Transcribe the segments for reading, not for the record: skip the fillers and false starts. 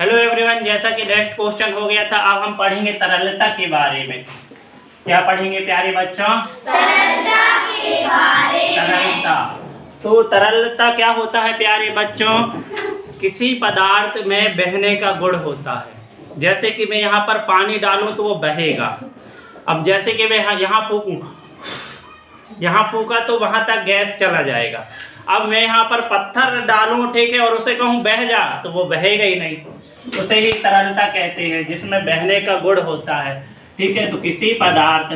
Hello everyone, जैसा कि next question हो गया था, अब हम पढ़ेंगे तरलता के बारे में। क्या पढ़ेंगे प्यारे बच्चों? तरलता के बारे में। तरलता। तो तरलता क्या होता है प्यारे बच्चों? किसी पदार्थ में बहने का गुण होता है। जैसे कि मैं यहाँ पर पानी डालूं तो वो बहेगा। अब जैसे कि मैं यहाँ फूका तो वहाँ तक गैस चला जाएगा। अब मैं यहाँ पर पत्थर डालूं, ठीक है, और उसे कहूँ बह जा, तो वो बहेगा ही नहीं। उसे ही तरलता कहते हैं, जिसमें बहने का गुण होता है। ठीक है, तो किसी पदार्थ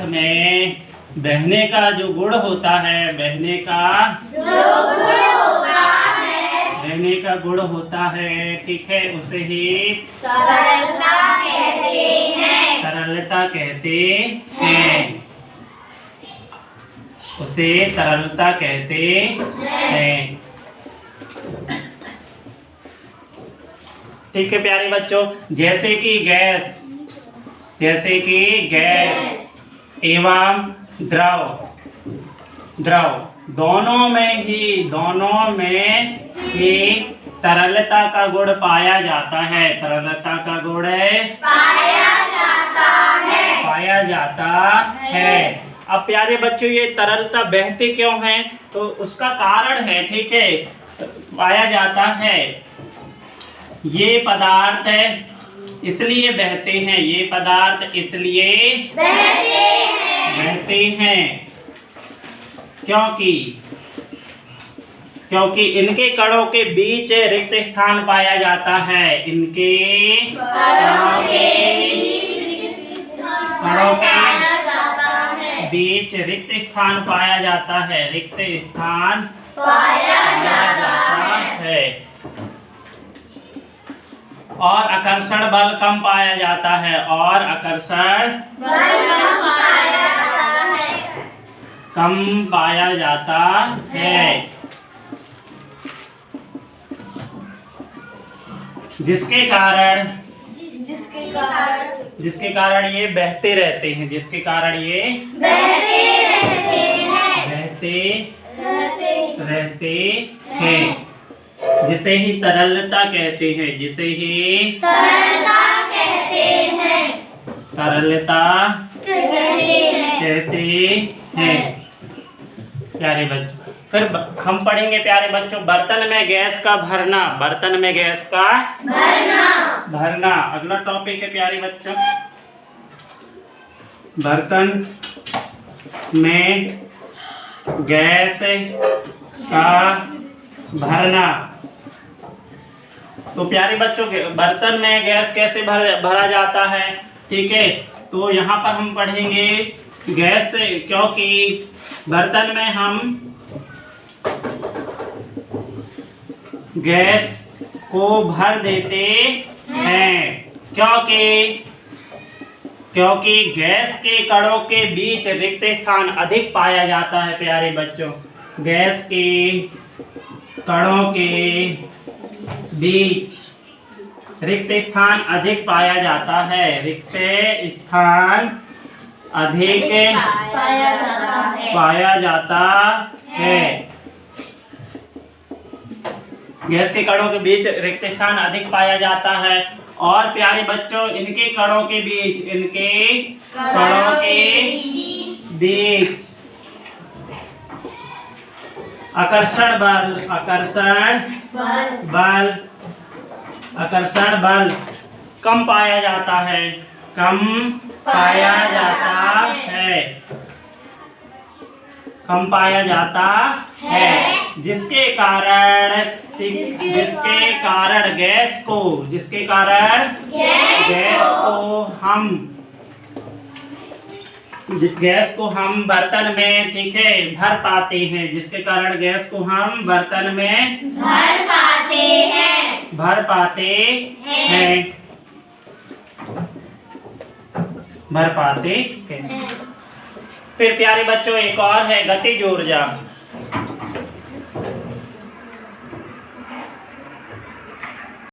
में बहने का जो गुण होता है, बहने का गुण होता है, ठीक है, उसे ही तरलता कहते हैं। उसे तरलता कहते हैं। ठीक है प्यारे बच्चों, जैसे कि गैस एवं द्रव दोनों में ही तरलता का गुण पाया जाता है। तरलता का गुण पाया जाता है। अब प्यारे बच्चों, ये तरलता बहते क्यों है? तो उसका कारण है, ठीक है, पाया जाता है। ये पदार्थ इसलिए बहते हैं, ये पदार्थ इसलिए बहते हैं क्योंकि इनके कणों के बीच रिक्त स्थान पाया जाता है। इनके कणों के बीच रिक्त स्थान पाया जाता है। रिक्त स्थान पाया जाता है। और आकर्षण बल कम पाया जाता है। कम पाया जाता है। जिसके कारण ये बहते रहते हैं। बहते हैं। जिसे ही तरलता कहते हैं। तरलता कहते हैं। प्यारे बच्चों, फिर हम पढ़ेंगे प्यारे बच्चों, बर्तन में गैस का भरना। अगला टॉपिक है प्यारे बच्चों, बर्तन में गैस का भरना। तो प्यारे बच्चों, बर्तन में गैस कैसे भरा जाता है? ठीक है, तो यहाँ पर हम पढ़ेंगे गैस से, क्योंकि बर्तन में हम गैस को भर देते हैं। क्योंकि गैस के कणों के बीच रिक्त स्थान अधिक पाया जाता है। प्यारे बच्चों, गैस के कणों के बीच रिक्त स्थान अधिक पाया जाता है। रिक्त स्थान अधिक पाया जाता है। गैस के कणों के बीच रिक्त स्थान अधिक पाया जाता है। और प्यारे बच्चों, इनके कणों के बीच आकर्षण बल कम पाया जाता है। जिसके कारण गैस को हम बर्तन में, ठीक है, भर पाते हैं। जिसके कारण गैस को हम बर्तन में भर पाते हैं। फिर प्यारे बच्चों, एक और है गतिज ऊर्जा।